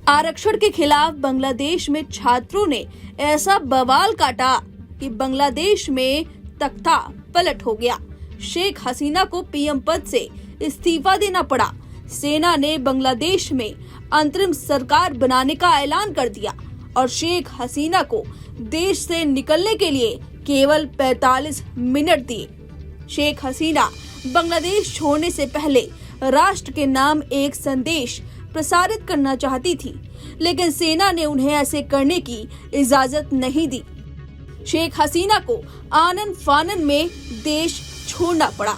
आरक्षण के खिलाफ बांग्लादेश में छात्रों ने ऐसा बवाल काटा कि बांग्लादेश में तख्ता पलट हो गया। शेख हसीना को पीएम पद से इस्तीफा देना पड़ा। सेना ने बांग्लादेश में अंतरिम सरकार बनाने का ऐलान कर दिया और शेख हसीना को देश से निकलने के लिए केवल 45 मिनट दिए। शेख हसीना बांग्लादेश छोड़ने से पहले राष्ट्र के नाम एक संदेश प्रसारित करना चाहती थी, लेकिन सेना ने उन्हें ऐसे करने की इजाजत नहीं दी। शेख हसीना को आनन फानन में देश छोड़ना पड़ा।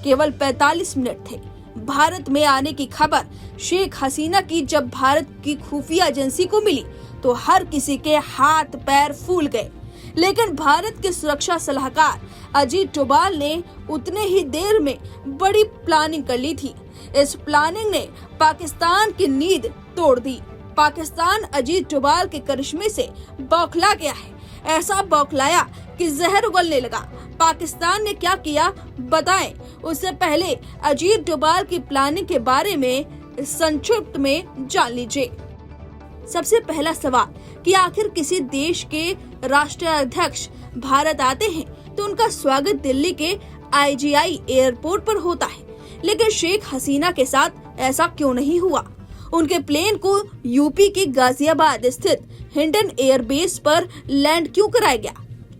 केवल 45 मिनट थे। भारत में आने की खबर शेख हसीना की जब भारत की खुफिया एजेंसी को मिली तो हर किसी के हाथ पैर फूल गए, लेकिन भारत के सुरक्षा सलाहकार अजीत डोभाल ने उतने ही देर में बड़ी प्लानिंग कर ली थी। इस प्लानिंग ने पाकिस्तान की नींद तोड़ दी। पाकिस्तान अजीत डोभाल के करिश्मे से बौखला गया है। ऐसा बौखलाया कि जहर उगलने लगा। पाकिस्तान ने क्या किया बताएं। उससे पहले अजीत डोभाल की प्लानिंग के बारे में संक्षिप्त में जान लीजिए। सबसे पहला सवाल कि आखिर किसी देश के राष्ट्राध्यक्ष भारत आते हैं तो उनका स्वागत दिल्ली के IGI एयरपोर्ट पर होता है, लेकिन शेख हसीना के साथ ऐसा क्यों नहीं हुआ? उनके प्लेन को यूपी के गाजियाबाद स्थित हिंडन एयरबेस पर लैंड क्यों कराया गया?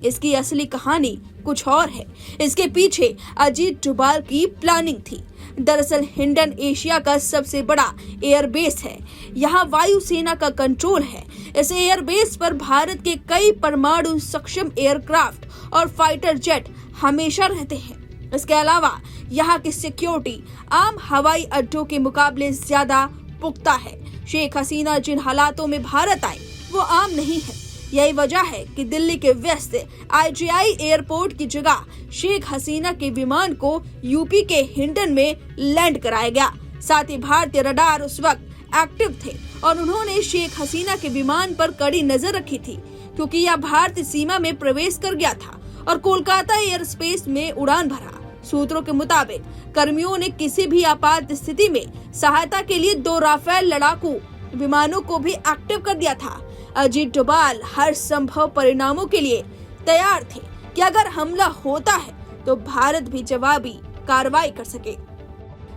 इसकी असली कहानी कुछ और है। इसके पीछे अजीत डोभाल की प्लानिंग थी। दरअसल हिंडन एशिया का सबसे बड़ा एयरबेस है। यहाँ वायुसेना का कंट्रोल है। इस एयरबेस पर भारत के कई परमाणु सक्षम एयरक्राफ्ट और फाइटर जेट हमेशा रहते हैं। इसके अलावा यहाँ की सिक्योरिटी आम हवाई अड्डों के मुकाबले ज्यादा पुख्ता है। शेख हसीना जिन हालातों में भारत आए वो आम नहीं है। यही वजह है कि दिल्ली के व्यस्त IGI एयरपोर्ट की जगह शेख हसीना के विमान को यूपी के हिंडन में लैंड कराया गया। साथ ही भारतीय रडार उस वक्त एक्टिव थे और उन्होंने शेख हसीना के विमान पर कड़ी नजर रखी थी, क्योंकि यह भारतीय सीमा में प्रवेश कर गया था और कोलकाता एयर स्पेस में उड़ान भरा। सूत्रों के मुताबिक कर्मियों ने किसी भी आपात स्थिति में सहायता के लिए 2 राफेल लड़ाकू विमानों को भी एक्टिव कर दिया था। अजीत डोभाल हर संभव परिणामों के लिए तैयार थे कि अगर हमला होता है तो भारत भी जवाबी कार्रवाई कर सके।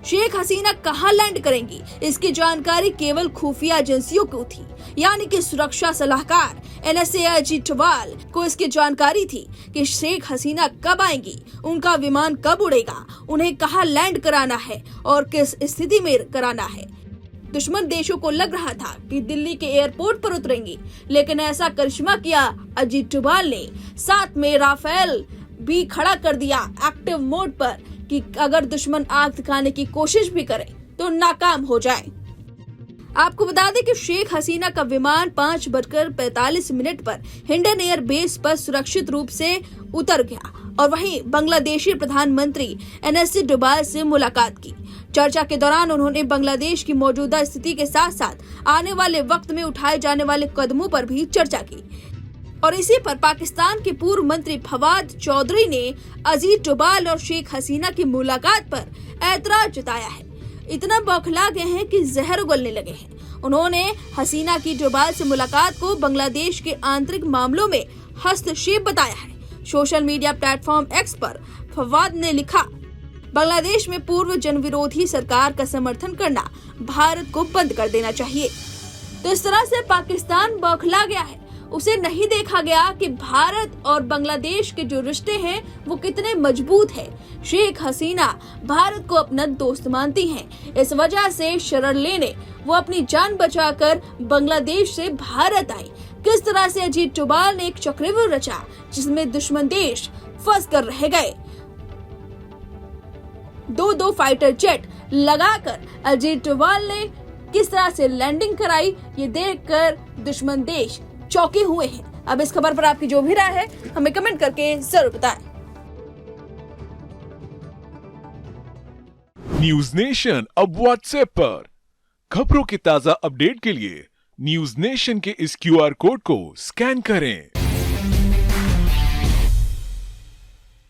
शेख हसीना कहां लैंड करेंगी, इसकी जानकारी केवल खुफिया एजेंसियों को थी, यानी कि सुरक्षा सलाहकार NSA अजीत डोभाल को इसकी जानकारी थी कि शेख हसीना कब आएंगी, उनका विमान कब उड़ेगा, उन्हें कहां लैंड कराना है और किस स्थिति में कराना है। दुश्मन देशों को लग रहा था कि दिल्ली के एयरपोर्ट पर उतरेंगी, लेकिन ऐसा करिश्मा किया अजीत डोभाल ने। साथ में राफेल भी खड़ा कर दिया एक्टिव मोड पर कि अगर दुश्मन आग दिखाने की कोशिश भी करे तो नाकाम हो जाए। आपको बता दें कि शेख हसीना का विमान 5:45 पर हिंडन एयर बेस पर सुरक्षित रूप से उतर गया और वहीं बांग्लादेशी प्रधानमंत्री NSA डोभाल से मुलाकात की। चर्चा के दौरान उन्होंने बांग्लादेश की मौजूदा स्थिति के साथ साथ आने वाले वक्त में उठाए जाने वाले कदमों पर भी चर्चा की और इसी पर पाकिस्तान के पूर्व मंत्री फवाद चौधरी ने अजीत डोभाल और शेख हसीना की मुलाकात पर ऐतराज जताया है। इतना बौखला गए हैं कि जहर उगलने लगे हैं। उन्होंने हसीना की डोभाल से मुलाकात को बांग्लादेश के आंतरिक मामलों में हस्तक्षेप बताया है। सोशल मीडिया प्लेटफॉर्म X पर फवाद ने लिखा, बांग्लादेश में पूर्व जनविरोधी सरकार का समर्थन करना भारत को बंद कर देना चाहिए। तो इस तरह से पाकिस्तान बौखला गया है। उसे नहीं देखा गया कि भारत और बांग्लादेश के जो रिश्ते हैं वो कितने मजबूत हैं। शेख हसीना भारत को अपना दोस्त मानती हैं। इस वजह से शरण लेने वो अपनी जान बचाकर बांग्लादेश से भारत आई। किस तरह से अजीत डोभाल ने एक चक्रव्यूह रचा जिसमें दुश्मन देश फंस कर रह गए। 2 फाइटर जेट लगाकर अजीत डोभाल ने किस तरह से लैंडिंग कराई, ये देखकर दुश्मन देश चौंके हुए हैं। अब इस खबर पर आपकी जो भी राय है हमें कमेंट करके जरूर बताएं। न्यूज नेशन अब व्हाट्सएप पर खबरों के ताजा अपडेट के लिए न्यूज नेशन के इस QR कोड को स्कैन करें।